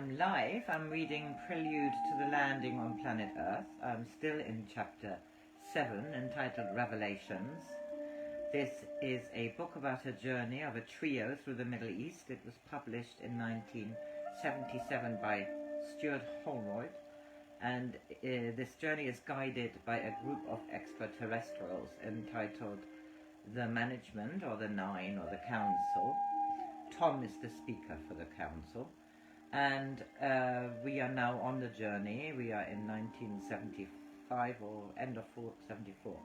am live. I'm reading Prelude to the Landing on Planet Earth. I'm still in chapter 7, entitled Revelations. This is a book about a journey of a trio through the Middle East. It was published in 1977 by STUART HOLROYD, and this journey is guided by a group of extraterrestrials entitled The Management, or the Nine, or the Council. Tom is the speaker for the council, and we are now on the journey. We are in 1975 or end of 74,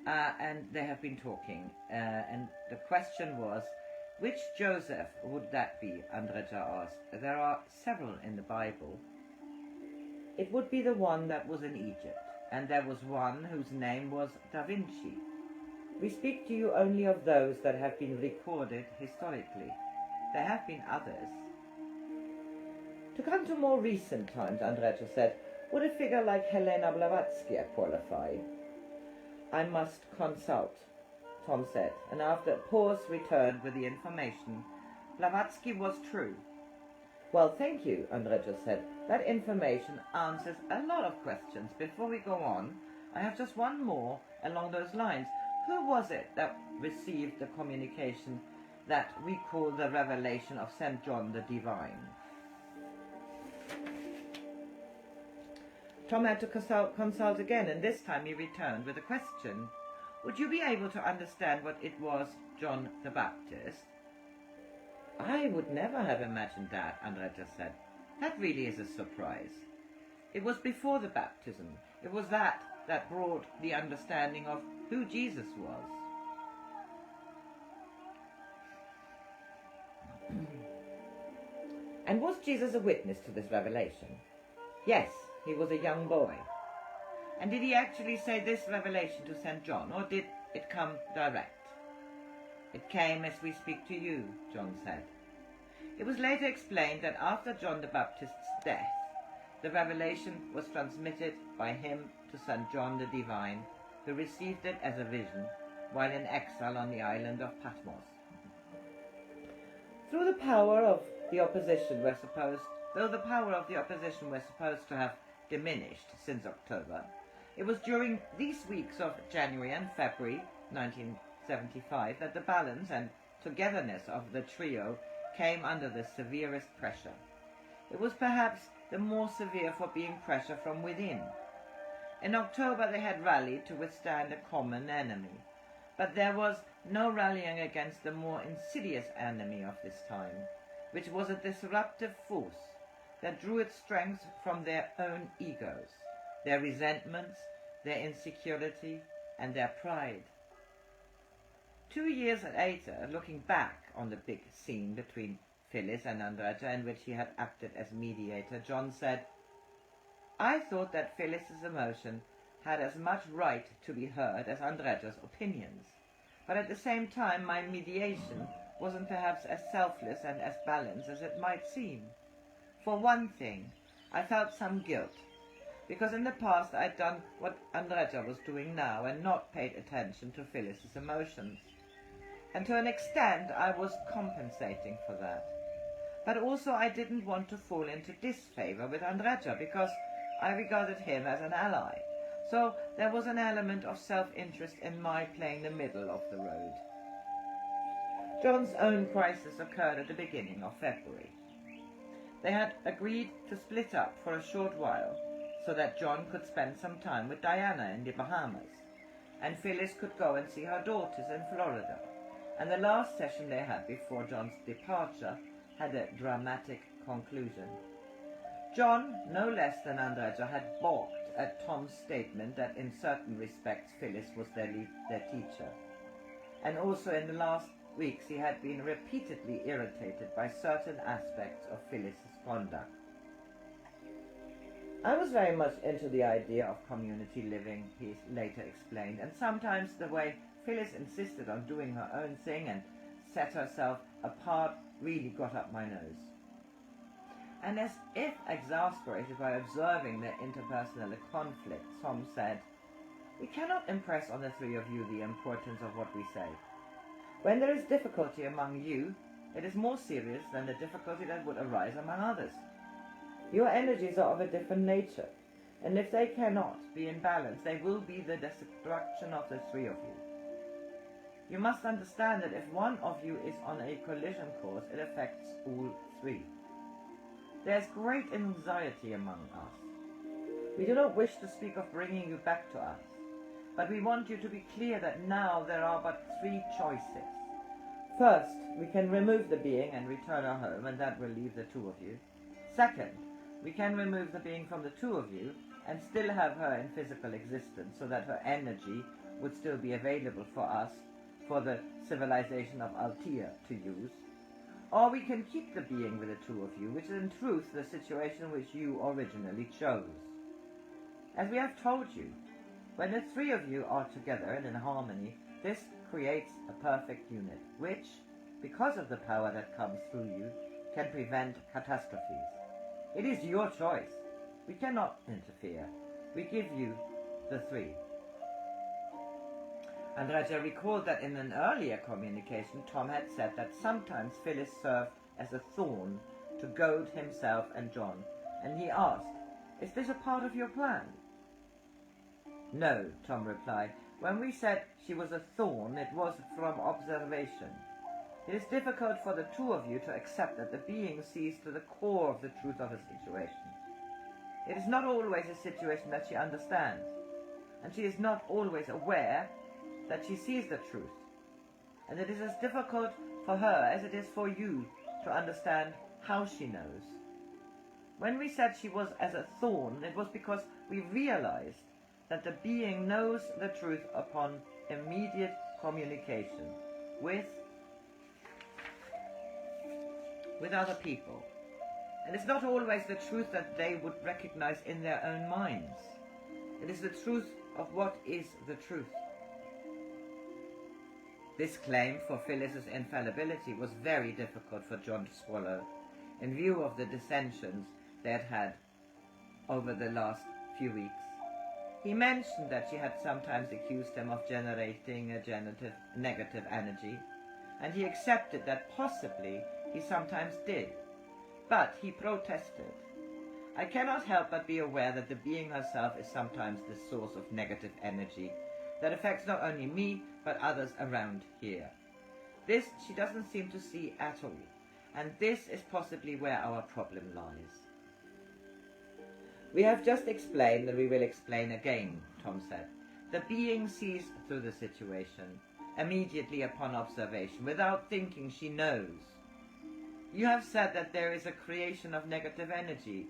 and they have been talking, and the question was, which Joseph would that be? Andrija asked. There are several in the Bible. It would be the one that was in Egypt, and there was one whose name was Da Vinci. We speak to you only of those that have been recorded historically. There have been others. To come to more recent times, Andrija said, would a figure like Helena Blavatsky qualify? I must consult, Tom said, and after a pause returned with the information. Blavatsky was true. Well, thank you, Andrija said. That information answers a lot of questions. Before we go on, I have just one more along those lines. Who was it that received the communication that we call the revelation of St. John the Divine? Tom had to consult again, and this time he returned with a question. Would you be able to understand what it was, John the Baptist? I would never have imagined that, Andrija said. That really is a surprise. It was before the baptism. It was that brought the understanding of who Jesus was. And was Jesus a witness to this revelation? Yes, he was a young boy. And did he actually say this revelation to St. John, or did it come direct? It came as we speak to you, John said. It was later explained that after John the Baptist's death, the revelation was transmitted by him to St. John the Divine, who received it as a vision while in exile on the island of Patmos. Though the power of the opposition were supposed to have diminished since October, it was during these weeks of January and February 1975 that the balance and togetherness of the trio came under the severest pressure. It was perhaps the more severe for being pressure from within. In October they had rallied to withstand a common enemy, but there was no rallying against the more insidious enemy of this time, which was a disruptive force that drew its strength from their own egos, their resentments, their insecurity, and their pride. 2 years later, looking back on the big scene between Phyllis and Andrija, in which he had acted as mediator, John said, I thought that Phyllis's emotion had as much right to be heard as Andrija's opinions, but at the same time my mediation wasn't perhaps as selfless and as balanced as it might seem. For one thing, I felt some guilt, because in the past I'd done what Andrija was doing now and not paid attention to Phyllis's emotions. And to an extent I was compensating for that. But also I didn't want to fall into disfavor with Andrija, because I regarded him as an ally. So there was an element of self-interest in my playing the middle of the road. John's own crisis occurred at the beginning of February. They had agreed to split up for a short while so that John could spend some time with Diana in the Bahamas, and Phyllis could go and see her daughters in Florida. And the last session they had before John's departure had a dramatic conclusion. John, no less than Andrija, had balked at Tom's statement that in certain respects Phyllis was their teacher. And also in the last weeks he had been repeatedly irritated by certain aspects of Phyllis's conduct. I was very much into the idea of community living, he later explained, and sometimes the way Phyllis insisted on doing her own thing and set herself apart really got up my nose. And as if exasperated by observing their interpersonal conflict, Tom said, we cannot impress on the three of you the importance of what we say. When there is difficulty among you, it is more serious than the difficulty that would arise among others. Your energies are of a different nature, and if they cannot be in balance, they will be the destruction of the three of you. You must understand that if one of you is on a collision course, it affects all three. There's great anxiety among us. We do not wish to speak of bringing you back to us, but we want you to be clear that now there are but three choices. First, we can remove the being and return her home, and that will leave the two of you. Second, we can remove the being from the two of you and still have her in physical existence so that her energy would still be available for us, for the civilization of Altea to use. Or we can keep the being with the two of you, which is in truth the situation which you originally chose. As we have told you, when the three of you are together and in harmony, this creates a perfect unit, which, because of the power that comes through you, can prevent catastrophes. It is your choice. We cannot interfere. We give you the three. Andrija recalled that in an earlier communication, Tom had said that sometimes Phyllis served as a thorn to goad himself and John, and he asked, "Is this a part of your plan?" "No," Tom replied. "When we said she was a thorn, it was from observation. It is difficult for the two of you to accept that the being sees to the core of the truth of a situation. It is not always a situation that she understands, and she is not always aware that she sees the truth. And it is as difficult for her as it is for you to understand how she knows. When we said she was as a thorn, it was because we realized that the being knows the truth upon immediate communication with other people. And it's not always the truth that they would recognize in their own minds. It is the truth of what is the truth." This claim for Phyllis's infallibility was very difficult for John to swallow, in view of the dissensions they had had over the last few weeks. He mentioned that she had sometimes accused him of generating a negative energy, and he accepted that possibly he sometimes did, but he protested. "I cannot help but be aware that the being herself is sometimes the source of negative energy that affects not only me, but others around here. This she doesn't seem to see at all, and this is possibly where our problem lies." "We have just explained, and we will explain again," Tom said. "The being sees through the situation, immediately upon observation, without thinking she knows. You have said that there is a creation of negative energy.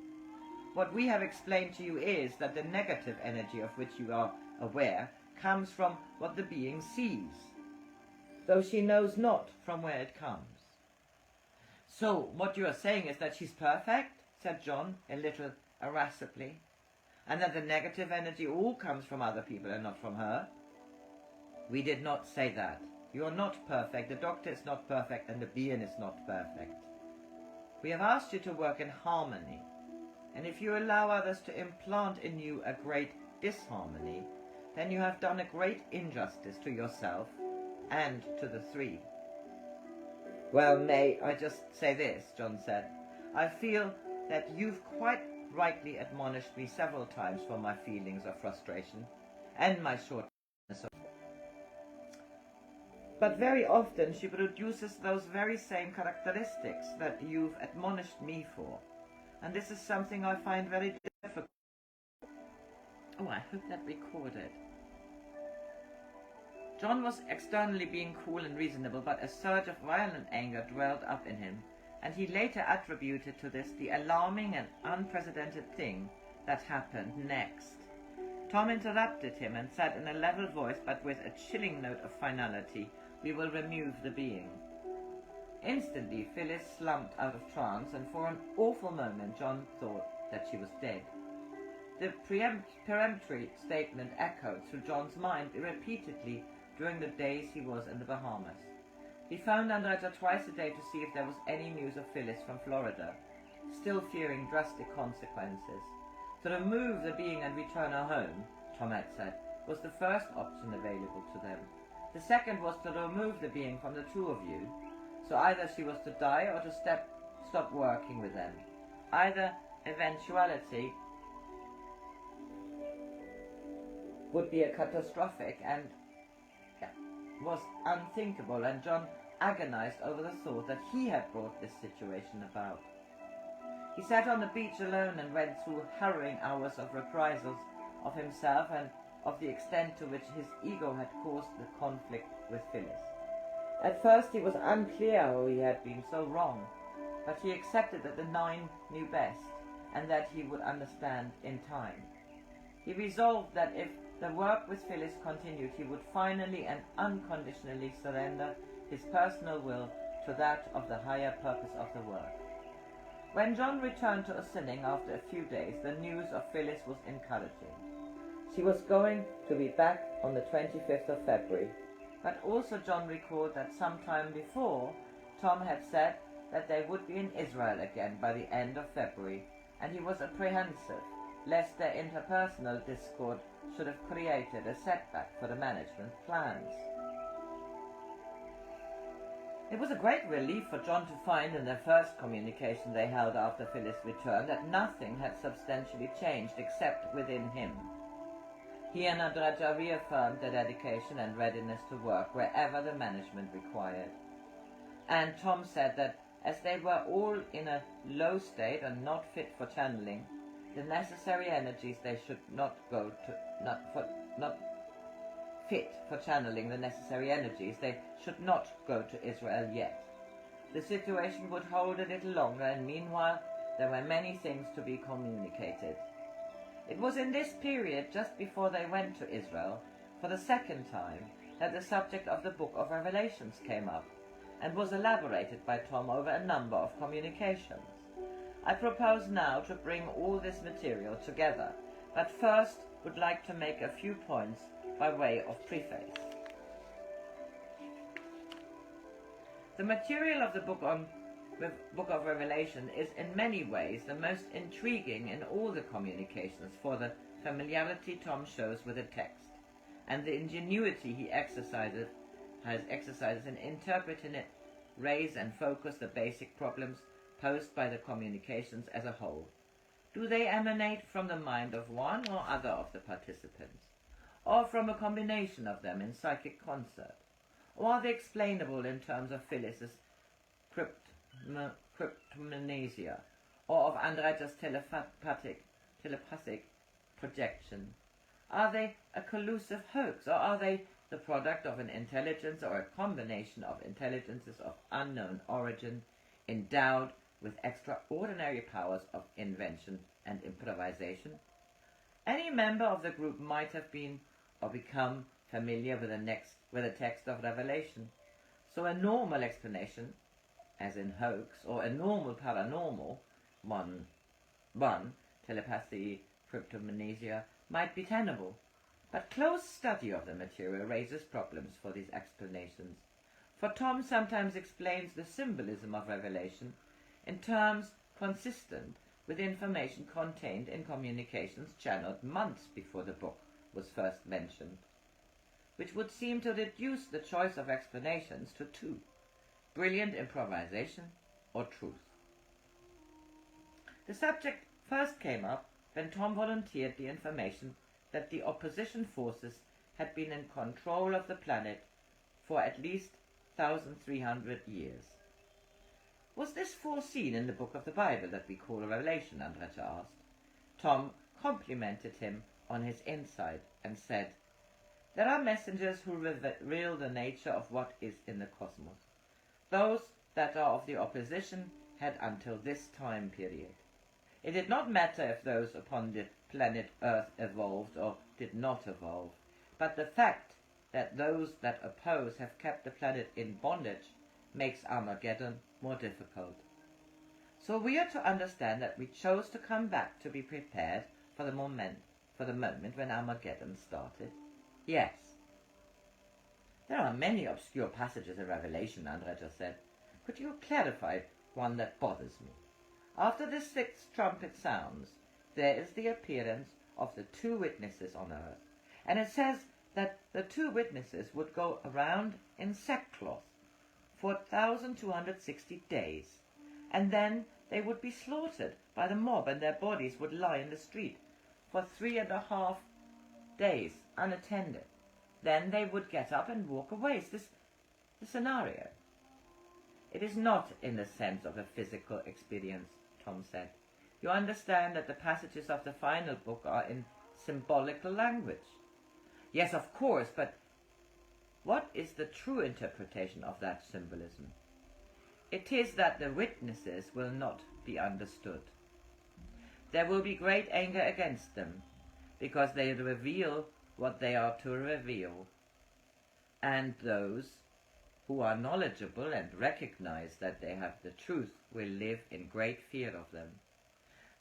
What we have explained to you is that the negative energy of which you are aware comes from what the being sees, though she knows not from where it comes." "So what you are saying is that she's perfect?" said John, a little irascibly, "and that the negative energy all comes from other people and not from her?" "We did not say that. You are not perfect, the doctor is not perfect, and the being is not perfect. We have asked you to work in harmony, and if you allow others to implant in you a great disharmony, then you have done a great injustice to yourself and to the three." "Well, may I just say this?" John said. "I feel that you've quite rightly admonished me several times for my feelings of frustration and my shortness of... But very often she produces those very same characteristics that you've admonished me for, and this is something I find very difficult." Oh, I hope that recorded. John was externally being cool and reasonable, but a surge of violent anger welled up in him, and he later attributed to this the alarming and unprecedented thing that happened next. Tom interrupted him and said in a level voice, but with a chilling note of finality, "We will remove the being." Instantly Phyllis slumped out of trance, and for an awful moment John thought that she was dead. The peremptory statement echoed through John's mind repeatedly during the days he was in the Bahamas. He phoned Andrija twice a day to see if there was any news of Phyllis from Florida, still fearing drastic consequences. To remove the being and return her home, Tom had said, was the first option available to them. The second was to remove the being from the two of you, so either she was to die or to stop working with them. Either eventuality would be a catastrophic and was unthinkable, and John agonized over the thought that he had brought this situation about. He sat on the beach alone and went through harrowing hours of reprisals of himself and of the extent to which his ego had caused the conflict with Phyllis. At first he was unclear how he had been so wrong, but he accepted that the 9 knew best and that he would understand in time. He resolved that if the work with Phyllis continued, he would finally and unconditionally surrender his personal will to that of the higher purpose of the work. When John returned to Ossining after a few days, the news of Phyllis was encouraging. She was going to be back on the 25th of February, but also John recalled that some time before, Tom had said that they would be in Israel again by the end of February, and he was apprehensive lest their interpersonal discord should have created a setback for the management plans. It was a great relief for John to find in their first communication they held after Phyllis' return that nothing had substantially changed except within him. He and Andrija reaffirmed their dedication and readiness to work wherever the management required. And Tom said that as they were all in a low state and not fit for channeling, the necessary energies they should not go to Israel yet. The situation would hold a little longer, and meanwhile there were many things to be communicated. It was in this period, just before they went to Israel, for the second time, that the subject of the Book of Revelations came up, and was elaborated by Tom over a number of communications. I propose now to bring all this material together, but first would like to make a few points by way of preface. The material of the Book of Revelation is in many ways the most intriguing in all the communications for the familiarity Tom shows with the text, and the ingenuity he exercises in interpreting it, raise and focus the basic problems posed by the communications as a whole. Do they emanate from the mind of one or other of the participants, or from a combination of them in psychic concert? Or are they explainable in terms of Phyllis's cryptomnesia, or of Andrija's telepathic projection? Are they a collusive hoax, or are they the product of an intelligence or a combination of intelligences of unknown origin, endowed with extraordinary powers of invention and improvisation? Any member of the group might have been or become familiar with the text of Revelation, so a normal explanation, as in hoax, or a normal paranormal, one, telepathy, cryptomnesia, might be tenable. But close study of the material raises problems for these explanations, for Tom sometimes explains the symbolism of Revelation in terms consistent with information contained in communications channeled months before the book was first mentioned, which would seem to reduce the choice of explanations to 2: brilliant improvisation or truth. The subject first came up when Tom volunteered the information that the opposition forces had been in control of the planet for at least 1,300 years. Was this foreseen in the book of the Bible that we call a Revelation? Andrija asked. Tom complimented him on his insight and said, "There are messengers who reveal the nature of what is in the cosmos. Those that are of the opposition had until this time period. It did not matter if those upon the planet Earth evolved or did not evolve, but the fact that those that oppose have kept the planet in bondage makes Armageddon more difficult. So we are to understand that we chose to come back to be prepared for the moment when Armageddon started?" "Yes." "There are many obscure passages in Revelation," Andrija said. "Could you clarify one that bothers me? After the 6th trumpet sounds, there is the appearance of the 2 witnesses on earth, and it says that the 2 witnesses would go around in sackcloth for 1,260 days. and then they would be slaughtered by the mob, and their bodies would lie in the street for 3.5 days unattended. Then they would get up and walk away. Is this the scenario? It is not in the sense of a physical experience, Tom said. You understand that the passages of the final book are in symbolical language. Yes, of course, but what is the true interpretation of that symbolism? It is that the witnesses will not be understood. There will be great anger against them, because they reveal what they are to reveal, and those who are knowledgeable and recognize that they have the truth will live in great fear of them.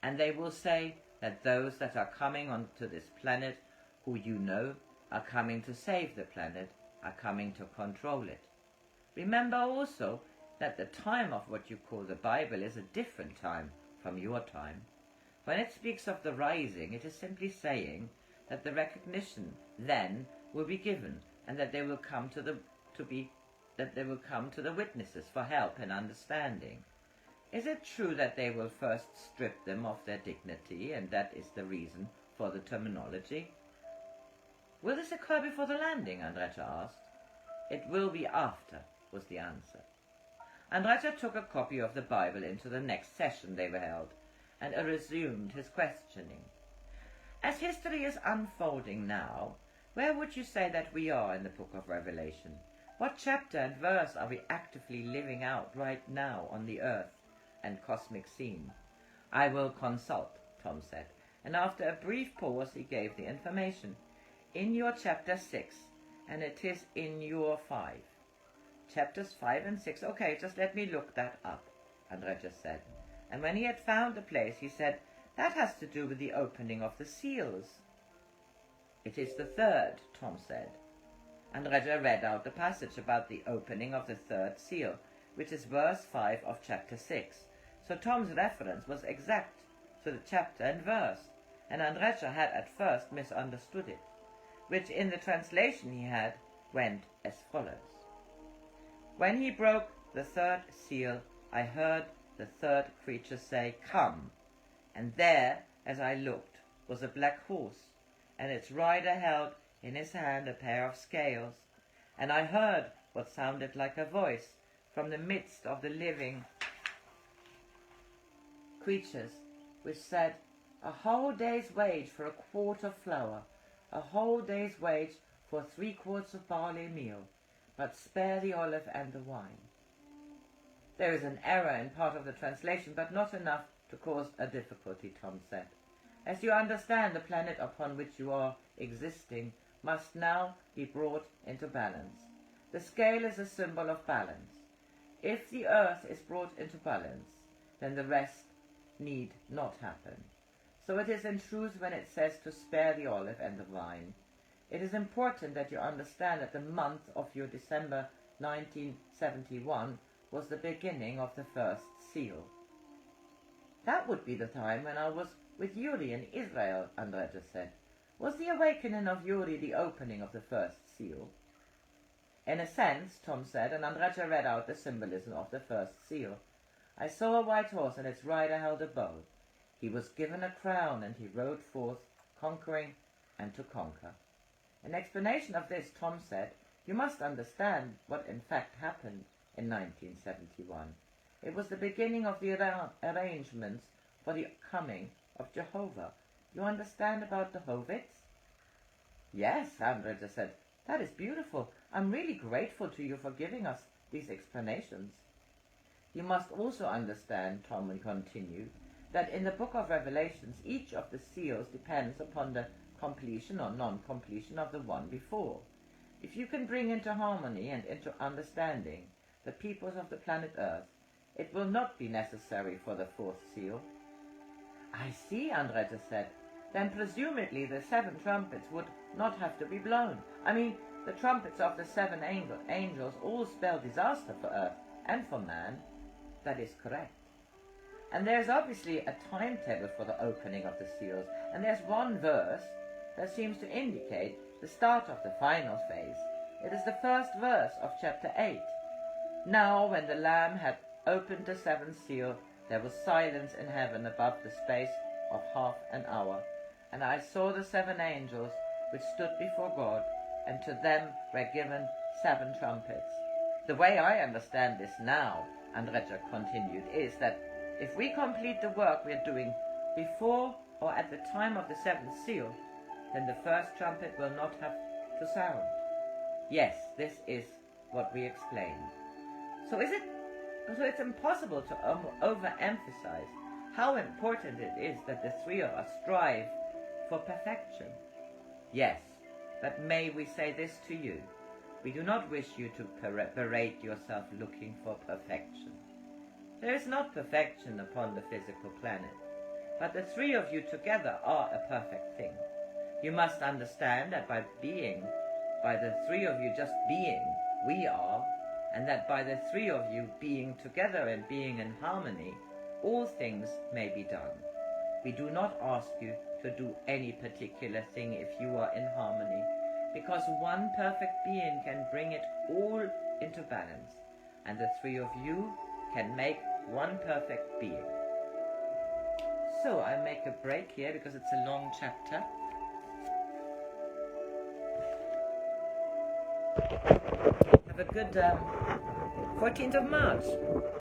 And they will say that those that are coming onto this planet, who you know, are coming to save the planet, are coming to control it. Remember also that the time of what you call the Bible is a different time from your time. When it speaks of the rising, it is simply saying that the recognition then will be given, and that they will come to the witnesses for help and understanding. Is it true that they will first strip them of their dignity, and that is the reason for the terminology? Will this occur before the landing? Andrija asked. It will be after, was the answer. Andrija took a copy of the Bible into the next session they were held, and resumed his questioning. As history is unfolding now, where would you say that we are in the book of Revelation? What chapter and verse are we actively living out right now on the earth and cosmic scene? I will consult, Tom said, and after a brief pause he gave the information. In your chapter 6, and it is in your 5. Chapters 5 and 6, okay, just let me look that up, Andrija said. And when he had found the place, he said, that has to do with the opening of the seals. It is the 3rd, Tom said. Andrija read out the passage about the opening of the 3rd seal, which is verse 5 of chapter 6. So Tom's reference was exact to the chapter and verse, and Andrija had at first misunderstood it, which in the translation he had went as follows. When he broke the 3rd seal, I heard the 3rd creature say, Come, and there, as I looked, was a black horse, and its rider held in his hand a pair of scales, and I heard what sounded like a voice from the midst of the living creatures, which said, A whole day's wage for a quart of flour, a whole day's wage for 3 quarts of barley meal, but spare the olive and the wine. There is an error in part of the translation, but not enough to cause a difficulty, Tom said. As you understand, the planet upon which you are existing must now be brought into balance. The scale is a symbol of balance. If the earth is brought into balance, then the rest need not happen. So it is in truth when it says to spare the olive and the wine. It is important that you understand that the month of your December 1971 was the beginning of the 1st seal. That would be the time when I was with Yuri in Israel, Andrija said. Was the awakening of Yuri the opening of the 1st seal? In a sense, Tom said, and Andrija read out the symbolism of the 1st seal. I saw a white horse, and its rider held a bow. He was given a crown, and he rode forth, conquering and to conquer. In explanation of this, Tom said, you must understand what in fact happened in 1971. It was the beginning of the arrangements for the coming of Jehovah. You understand about the Hovits? Yes, Andrija said. That is beautiful. I'm really grateful to you for giving us these explanations. You must also understand, Tom continued, that in the book of Revelations, each of the seals depends upon the completion or non-completion of the one before. If you can bring into harmony and into understanding the peoples of the planet Earth, it will not be necessary for the 4th seal. I see, Andrija said. Then presumably the 7 trumpets would not have to be blown. I mean, the trumpets of the 7 angels all spell disaster for Earth and for man. That is correct. And there's obviously a timetable for the opening of the seals, and there's one verse that seems to indicate the start of the final phase. It is the 1st verse of chapter 8. Now when the Lamb had opened the seventh seal, there was silence in heaven above the space of half an hour. And I saw the 7 angels which stood before God, and to them were given 7 trumpets. The way I understand this now, Andrija continued, is that if we complete the work we are doing before or at the time of the 7th seal, then the first trumpet will not have to sound. Yes, this is what we explained. So it's impossible to overemphasize how important it is that the 3 of us strive for perfection. Yes, but may we say this to you. We do not wish you to berate yourself looking for perfection. There is not perfection upon the physical planet, but the 3 of you together are a perfect thing. You must understand that by the 3 of you just being, we are, and that by the 3 of you being together and being in harmony, all things may be done. We do not ask you to do any particular thing if you are in harmony, because one perfect being can bring it all into balance, and the 3 of you can make one perfect being. So I make a break here because it's a long chapter. Have a good 14th of March.